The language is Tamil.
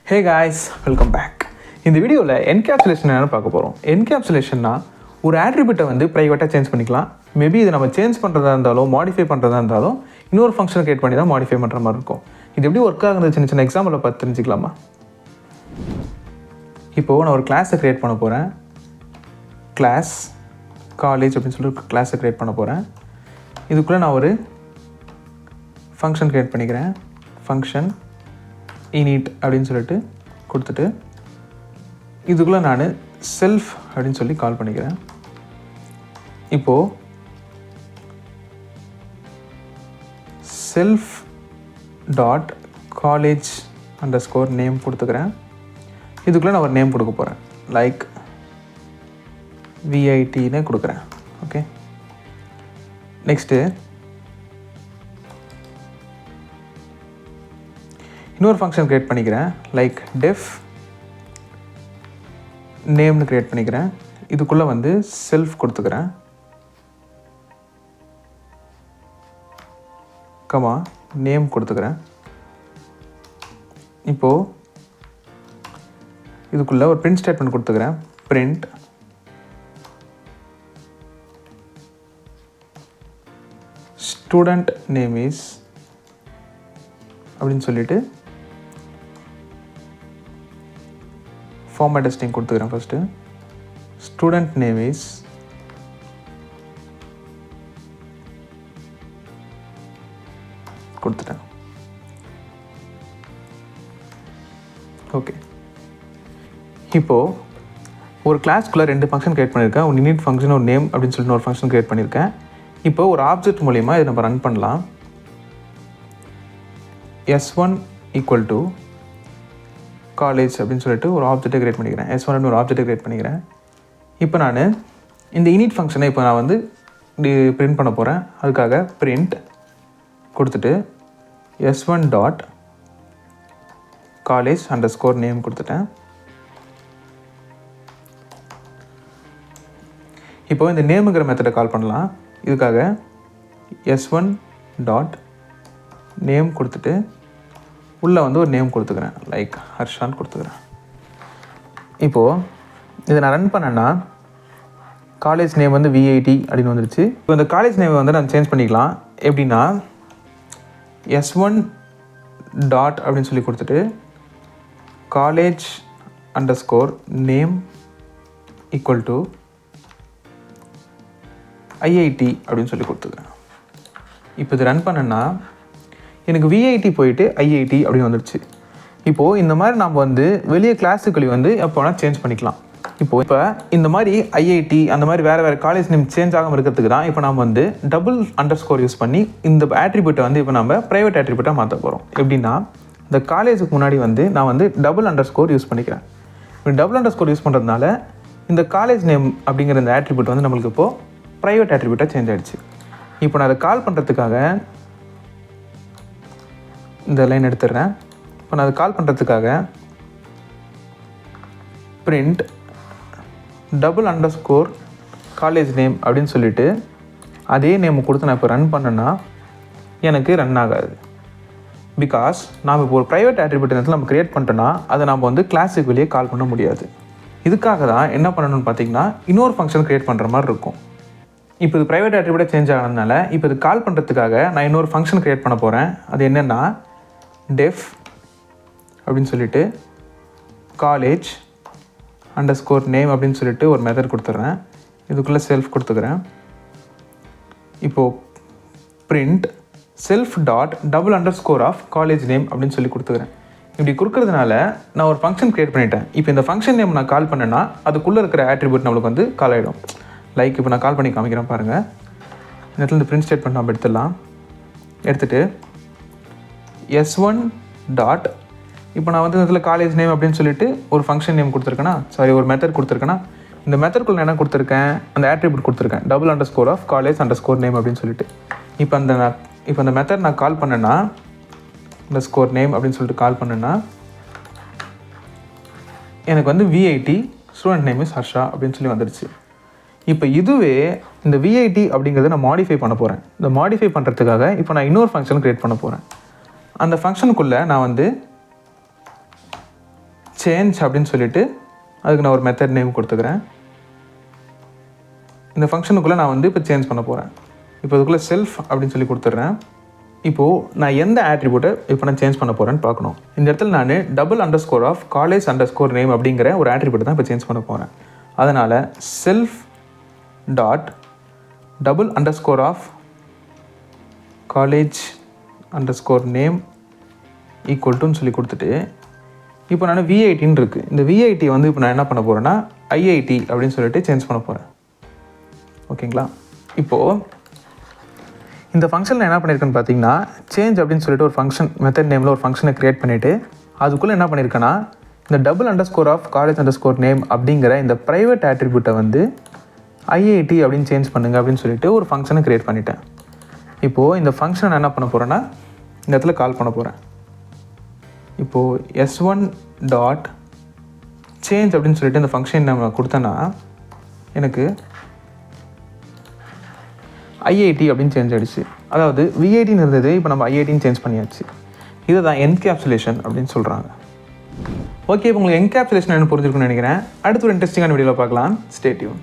Hey guys, welcome back. இந்த வீடியோவில் என்கேப்சுலேஷன் என்ன பார்க்க போகிறோம். என்கேப்சுலேஷன்னா ஒரு ஆட்ரிபியூட்டை வந்து ப்ரைவேட்டாக சேஞ்ச் பண்ணிக்கலாம். மேபி இதை நம்ம சேஞ்ச் பண்ணுறதா இருந்தாலும் மாடிஃபை பண்ணுறதா இருந்தாலும் இன்னொரு ஃபங்க்ஷனை கிரியேட் பண்ணி தான் மாடிஃபை பண்ணுற மாதிரி இருக்கும். இது எப்படி ஒர்க் ஆகுது சின்ன சின்ன எக்ஸாம்பிளை பார்த்து தெரிஞ்சுக்கலாமா? இப்போது நான் ஒரு கிளாஸை க்ரியேட் பண்ண போகிறேன். கிளாஸ் காலேஜ் அப்படின்னு சொல்லி ஒரு கிளாஸை க்ரியேட் பண்ண போகிறேன். இதுக்குள்ளே நான் ஒரு ஃபங்க்ஷன் க்ரியேட் பண்ணிக்கிறேன். ஃபங்க்ஷன் init அப்படின்னு சொல்லிட்டு கொடுத்துட்டு இதுக்குள்ளே நான் செல்ஃப் அப்படின்னு சொல்லி கால் பண்ணிக்கிறேன். இப்போது self dot college underscore name கொடுத்துக்கிறேன். இதுக்குள்ளே நான் ஒரு நேம் கொடுக்க போகிறேன். லைக் விஐடின்னு கொடுக்குறேன். ஓகே, நெக்ஸ்ட்டு இன்னொரு ஃபங்க்ஷன் க்ரியேட் பண்ணிக்கிறேன். லைக் டெஃப் நேம்னு க்ரியேட் பண்ணிக்கிறேன். இதுக்குள்ளே வந்து செல்ஃப் கொடுத்துக்கிறேன். கமா நேம் கொடுத்துக்கிறேன். இப்போது இதுக்குள்ளே ஒரு பிரிண்ட் ஸ்டேட்மெண்ட் கொடுத்துக்கிறேன். பிரிண்ட் ஸ்டூடெண்ட் நேம் இஸ் அப்படின்னு சொல்லிட்டு ஃபார்மேட் டெஸ்டிங் கொடுத்துக்கிறேன். ஃபஸ்ட்டு ஸ்டூடெண்ட் நேம் இஸ் கொடுத்துட்டேன். ஓகே, இப்போது ஒரு கிளாஸ்க்குள்ளே ரெண்டு ஃபங்க்ஷன் க்ரியேட் பண்ணியிருக்கேன். ஒரு init ஃபங்க்ஷன், ஒரு நேம் அப்படின்னு சொல்லிட்டு ஒரு ஃபங்க்ஷன் க்ரியேட் பண்ணியிருக்கேன். இப்போ ஒரு ஆப்ஜெக்ட் மூலிமா இதை நம்ம ரன் பண்ணலாம். S1 ஈக்குவல் டு காலேஜ் அப்படின்னு சொல்லிட்டு ஒரு ஆப்ஜெக்டை க்ரியேட் பண்ணிக்கிறேன். S1 ஒரு ஆப்ஜெக்டை க்ரியேட் பண்ணிக்கிறேன். இப்போ நான் இந்த init ஃபங்க்ஷனை இப்போ நான் வந்து பிரிண்ட் பண்ண போகிறேன். அதுக்காக பிரிண்ட் கொடுத்துட்டு S1 dot college underscore name கொடுத்துட்டேன். இப்போ இந்த நேமுங்கிற மெத்தடை கால் பண்ணலாம். இதுக்காக S1 டாட் நேம் கொடுத்துட்டு உள்ளே வந்து ஒரு நேம் கொடுத்துக்கிறேன். லைக் ஹர்ஷான்னு கொடுத்துக்கிறேன். இப்போது இதை நான் ரன் பண்ணேன்னா காலேஜ் நேம் வந்து விஐடி அப்படின்னு வந்துடுச்சு. இப்போ இந்த காலேஜ் நேமை வந்து நான் சேஞ்ச் பண்ணிக்கலாம். எப்படின்னா S1 டாட் அப்படின்னு சொல்லி கொடுத்துட்டு college underscore name equal to IIT அப்படின்னு சொல்லி கொடுத்துக்கிறேன். இப்போ இது ரன் பண்ணேன்னா எனக்கு விஐடி போயிட்டு ஐஐடி அப்படின்னு வந்துடுச்சு. இப்போது இந்த மாதிரி நம்ம வந்து வெளியே கிளாஸுக்களி வந்து எப்போ வேணால் சேஞ்ச் பண்ணிக்கலாம். இப்போ இந்த மாதிரி ஐஐடி அந்த மாதிரி வேறு காலேஜ் நேம் சேஞ்ச் ஆகாமல் இருக்கிறதுக்கு தான் இப்போ நம்ம வந்து டபுள் அண்டர்ஸ்கோர் யூஸ் பண்ணி இந்த ஆட்ரிபியூட்டை வந்து இப்போ நம்ம ப்ரைவேட் ஆட்ரிபியூட்டாக மாற்ற போகிறோம். எப்படின்னா இந்த காலேஜுக்கு முன்னாடி வந்து நான் வந்து டபுள் அண்டர்ஸ்கோர் யூஸ் பண்ணிக்கிறேன். இப்போ டபுள் அண்டர்ஸ்கோர் யூஸ் பண்ணுறதுனால இந்த காலேஜ் நேம் அப்படிங்கிற இந்த ஆட்ரிபியூட் வந்து நம்மளுக்கு இப்போது ப்ரைவேட் ஆட்ரிபியூட்டாக சேஞ்ச் ஆகிடுச்சு. இப்போ நான் அதை கால் பண்ணுறதுக்காக இந்த லைன் எடுத்துடுறேன். இப்போ நான் அதை கால் பண்ணுறதுக்காக print double underscore college name அப்படின்னு சொல்லிவிட்டு அதே நேம் கொடுத்து நான் இப்போ ரன் பண்ணேன்னா எனக்கு ரன் ஆகாது. பிகாஸ் நாம் இப்போ ஒரு ப்ரைவேட் ஆட்ரிபியூட் நேரத்தில் நம்ம க்ரியேட் பண்ணிட்டோன்னா அதை நம்ம வந்து கிளாஸுக்கு வெளியே கால் பண்ண முடியாது. இதுக்காக தான் என்ன பண்ணணும்னு பார்த்தீங்கன்னா இன்னொரு ஃபங்க்ஷன் க்ரியேட் பண்ணுற மாதிரி இருக்கும். இப்போ இது ப்ரைவேட் ஆட்ரிபியூட்டாக சேஞ்ச் ஆனதுனால இப்போ இது கால் பண்ணுறதுக்காக நான் இன்னொரு ஃபங்க்ஷன் க்ரியேட் பண்ண போகிறேன். அது என்னென்னா டெஃப் அப்படின்னு சொல்லிட்டு காலேஜ் அண்டர்ஸ்கோர் நேம் அப்படின்னு சொல்லிட்டு ஒரு மெத்தட் கொடுத்துட்றேன். இதுக்குள்ளே செல்ஃப் கொடுத்துக்கிறேன். இப்போது print self dot double underscore of college name அப்படின்னு சொல்லி கொடுத்துக்கிறேன். இப்படி கொடுக்கறதுனால நான் ஒரு ஃபங்க்ஷன் க்ரியேட் பண்ணிட்டேன். இப்போ இந்த ஃபங்க்ஷன் நேம் நான் கால் பண்ணேன்னா அதுக்குள்ளே இருக்கிற ஆட்ரிபியூட் நம்மளுக்கு வந்து கால் ஆகிடும். லைக் இப்போ நான் கால் பண்ணி காமிக்கிறேன் பாருங்கள். இந்த இடத்துல இந்த பிரிண்ட் ஸ்டேட்மெண்ட் நம்ம எடுத்துடலாம். எடுத்துகிட்டு S1 டாட் இப்போ நான் வந்து இதில் காலேஜ் நேம் அப்படின்னு சொல்லிட்டு ஒரு ஃபங்க்ஷன் நேம் கொடுத்துருக்கேன்னா ஒரு மெத்தட் கொடுத்துருக்கேன்னா இந்த மெத்தட்குள்ள நான் என்ன கொடுத்துருக்கேன், அந்த ஆட்ரிபியூட் கொடுத்துருக்கேன் double underscore of college underscore name அப்படின்னு சொல்லிட்டு. இப்போ அந்த மெத்தட் நான் கால் பண்ணேன்னா அண்டர்ஸ்கோர் நேம் அப்படின்னு சொல்லிட்டு கால் பண்ணேன்னா எனக்கு வந்து VIT student name is Harsha அப்படின்னு சொல்லி வந்துடுச்சு. இப்போ இதுவே இந்த விஐடி அப்படிங்கிறத நான் மாடிஃபை பண்ண போகிறேன். இந்த மாடிஃபை பண்ணுறதுக்காக இப்போ நான் இன்னொரு ஃபங்க்ஷன் க்ரியேட் பண்ண போகிறேன். அந்த ஃபங்க்ஷனுக்குள்ளே நான் வந்து சேஞ்ச் அப்படின்னு சொல்லிவிட்டு அதுக்கு நான் ஒரு மெத்தட் நேம் கொடுத்துக்கிறேன். இந்த ஃபங்க்ஷனுக்குள்ளே நான் வந்து இப்போ சேஞ்ச் பண்ண போகிறேன். இப்போ இதுக்குள்ளே செல்ஃப் அப்படின்னு சொல்லி கொடுத்துட்றேன். இப்போது நான் எந்த ஆட்ரிபியூட்டை இப்போ நான் சேஞ்ச் பண்ண போகிறேன்னு பார்க்கணும். இந்த இடத்துல நான் double_of_college_name அப்படிங்கிற ஒரு ஆட்ரிபியூட்டை தான் இப்போ சேஞ்ச் பண்ண போகிறேன். அதனால் செல்ஃப் டாட் double_of_college_name ஈக்குவல்ட்டுன்னு சொல்லி கொடுத்துட்டு இப்போ நான் விஐடின்னு இருக்குது. இந்த விஐடி வந்து இப்போ நான் என்ன பண்ண போகிறேன்னா ஐஐடி அப்படின்னு சொல்லிட்டு சேஞ்ச் பண்ண போகிறேன். ஓகேங்களா? இப்போது இந்த ஃபங்க்ஷனில் என்ன பண்ணியிருக்கேன்னு பார்த்தீங்கன்னா சேஞ்ச் அப்படின்னு சொல்லிட்டு ஒரு ஃபங்க்ஷன் மெத்தட் நேமில் ஒரு ஃபங்க்ஷனை க்ரியேட் பண்ணிவிட்டு அதுக்குள்ளே என்ன பண்ணியிருக்கேன்னா இந்த double_of_college_name அப்படிங்கிற இந்த ப்ரைவேட் ஆட்ரிபியூட்டை வந்து ஐஐடி அப்படின்னு சேஞ்ச் பண்ணுங்க அப்படின்னு சொல்லிட்டு ஒரு ஃபங்க்ஷனை க்ரியேட் பண்ணிட்டேன். இப்போது இந்த ஃபங்க்ஷனை நான் என்ன பண்ண போகிறேன்னா இந்த இடத்துல கால் பண்ண போகிறேன். இப்போது s1.change அப்படின்னு சொல்லிட்டு இந்த ஃபங்க்ஷன் நம்ம கொடுத்தேன்னா எனக்கு ஐஐடி அப்படின்னு சேஞ்ச் ஆகிடுச்சு. அதாவது விஐடின்னு இருந்தது, இப்போ நம்ம ஐஐடின்னு சேஞ்ச் பண்ணியாச்சு. இதை தான் என்கேப்சுலேஷன் அப்படின்னு சொல்கிறாங்க. ஓகே, இப்போ உங்களுக்கு என்கேப்சுலேஷன் என்ன புரிஞ்சிருக்குன்னு நினைக்கிறேன். அடுத்து ஒரு இன்ட்ரெஸ்டிங்கான வீடியோவில் பார்க்கலாம். Stay tune.